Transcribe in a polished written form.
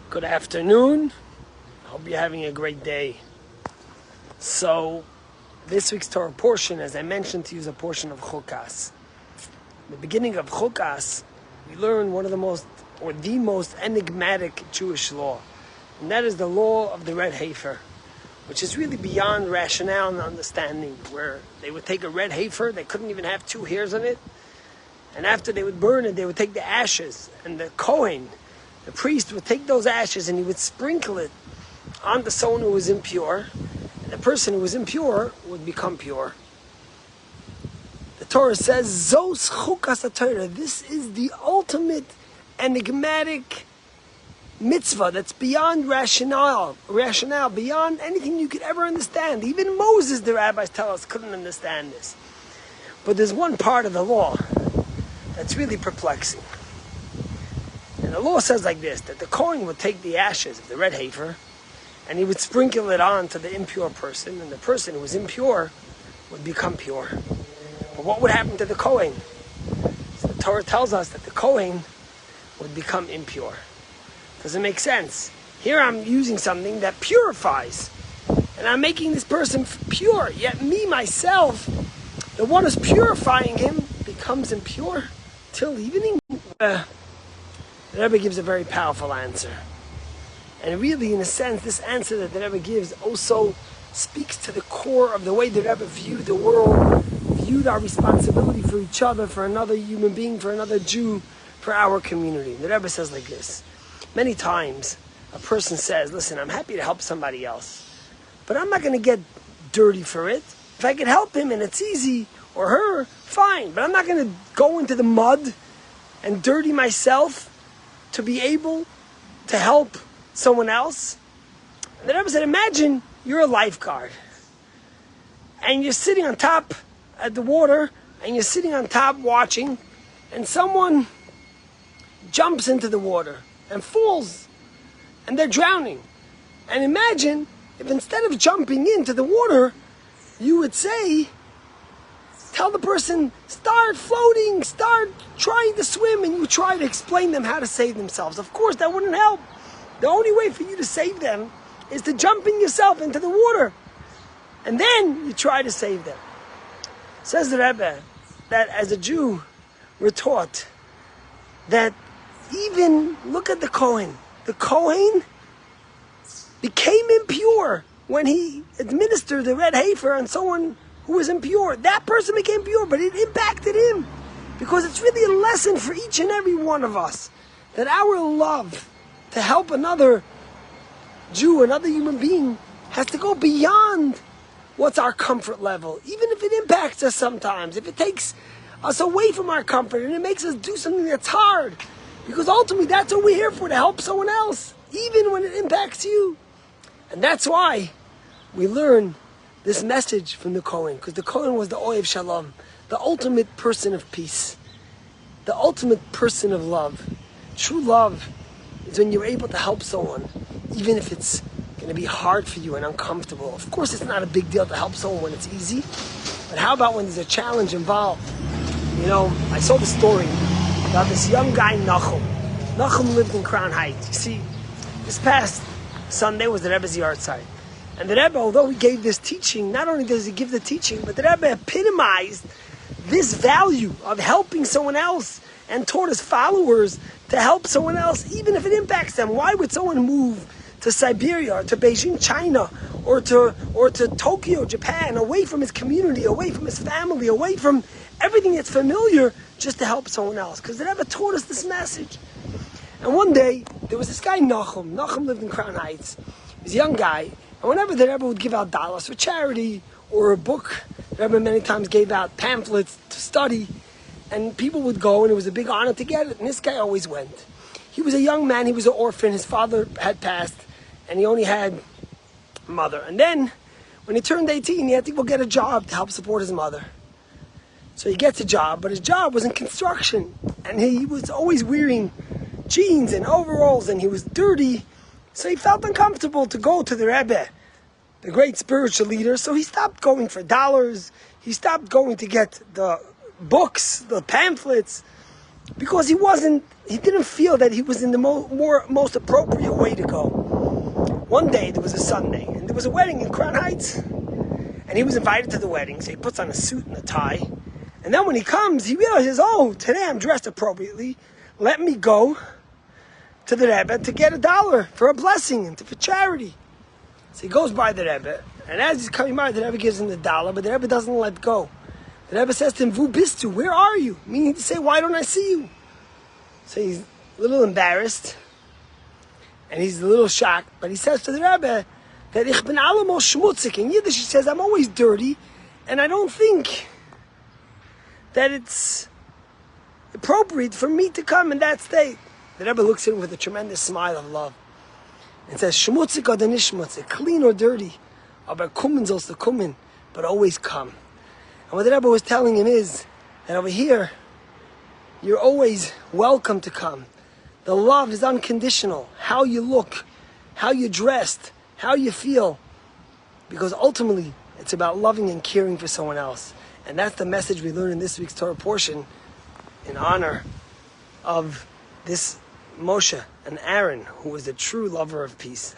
Good afternoon. I hope you're having a great day. So, this week's Torah portion, as I mentioned to you, is a portion of Chukas. In the beginning of Chukas, we learn one of the most enigmatic Jewish law, and that is the law of the red heifer, which is really beyond rationale and understanding, where they would take a red heifer, they couldn't even have 2 hairs on it, and after they would burn it, they would take the ashes, and the Kohen, the priest, would take those ashes and he would sprinkle it onto someone who was impure, and the person who was impure would become pure. The Torah says, Zos chukas ha-Torah. This is the ultimate enigmatic mitzvah that's beyond rationale, beyond anything you could ever understand. Even Moses, the rabbis tell us, couldn't understand this. But there's one part of the law that's really perplexing. And the law says like this, that the Kohen would take the ashes of the red heifer and he would sprinkle it on to the impure person, and the person who was impure would become pure. But what would happen to the Kohen? So the Torah tells us that the Kohen would become impure. Doesn't make sense. Here I'm using something that purifies, and I'm making this person pure, yet me, myself, the one who's purifying him, becomes impure till evening? The Rebbe gives a very powerful answer. And really, in a sense, this answer that the Rebbe gives also speaks to the core of the way the Rebbe viewed the world, viewed our responsibility for each other, for another human being, for another Jew, for our community. The Rebbe says like this. Many times, a person says, listen, I'm happy to help somebody else, but I'm not going to get dirty for it. If I can help him and it's easy, or her, fine, but I'm not going to go into the mud and dirty myself to be able to help someone else. And the Rebbe said, imagine you're a lifeguard and you're sitting on top at the water and you're sitting on top watching, and someone jumps into the water and falls and they're drowning. And imagine if instead of jumping into the water, you would say, tell the person, start floating, start trying to swim, and you try to explain them how to save themselves. Of course, that wouldn't help. The only way for you to save them is to jump in yourself into the water. And then you try to save them. Says the Rebbe that as a Jew, we're taught that even, look at the Kohen. The Kohen became impure when he administered the red heifer on someone who was impure. That person became pure, but it impacted him. Because it's really a lesson for each and every one of us that our love to help another Jew, another human being, has to go beyond what's our comfort level. Even if it impacts us sometimes, if it takes us away from our comfort and it makes us do something that's hard. Because ultimately that's what we're here for, to help someone else, even when it impacts you. And that's why we learn this message from the Kohen, because the Kohen was the Ohev Shalom, the ultimate person of peace, the ultimate person of love. True love is when you're able to help someone, even if it's going to be hard for you and uncomfortable. Of course, it's not a big deal to help someone when it's easy, but how about when there's a challenge involved? You know, I saw the story about this young guy, Nachum. Nachum lived in Crown Heights. You see, this past Sunday was the Rebbe's yard side. And the Rebbe, although he gave this teaching, not only does he give the teaching, but the Rebbe epitomized this value of helping someone else and taught his followers to help someone else, even if it impacts them. Why would someone move to Siberia or to Beijing, China, or to Tokyo, Japan, away from his community, away from his family, away from everything that's familiar, just to help someone else? Because the Rebbe taught us this message. And one day, there was this guy, Nachum. Nachum lived in Crown Heights. He was a young guy. And whenever the Rebbe would give out dollars for charity or a book, the Rebbe many times gave out pamphlets to study, and people would go, and it was a big honor to get it, and this guy always went. He was a young man, he was an orphan, his father had passed, and he only had a mother. And then, when he turned 18, he had to go get a job to help support his mother. So he gets a job, but his job was in construction, and he was always wearing jeans and overalls, and he was dirty. So he felt uncomfortable to go to the Rebbe, the great spiritual leader. So he stopped going for dollars. He stopped going to get the books, the pamphlets. because he didn't feel that he was in the most appropriate way to go. One day, there was a Sunday, and there was a wedding in Crown Heights, and he was invited to the wedding, so he puts on a suit and a tie, and then when he comes, he realizes, oh, today I'm dressed appropriately, let me go to the Rebbe to get $1 for a blessing and for charity. So he goes by the Rebbe, and as he's coming by, the Rebbe gives him the $1, but the Rebbe doesn't let go. The Rebbe says to him, Vu bistu, where are you? Meaning to say, why don't I see you? So he's a little embarrassed, and he's a little shocked, but he says to the Rebbe that ich bin allemal schmutzig. In Yiddish he says, I'm always dirty, and I don't think that it's appropriate for me to come in that state. The Rebbe looks at him with a tremendous smile of love and says, schmutzig oder nicht schmutzig, clean or dirty, aber kommen sollst du kommen, but always come. And what the Rebbe was telling him is that over here, you're always welcome to come. The love is unconditional. How you look, how you're dressed, how you feel. Because ultimately, it's about loving and caring for someone else. And that's the message we learn in this week's Torah portion in honor of this Moshe and Aaron, who was a true lover of peace.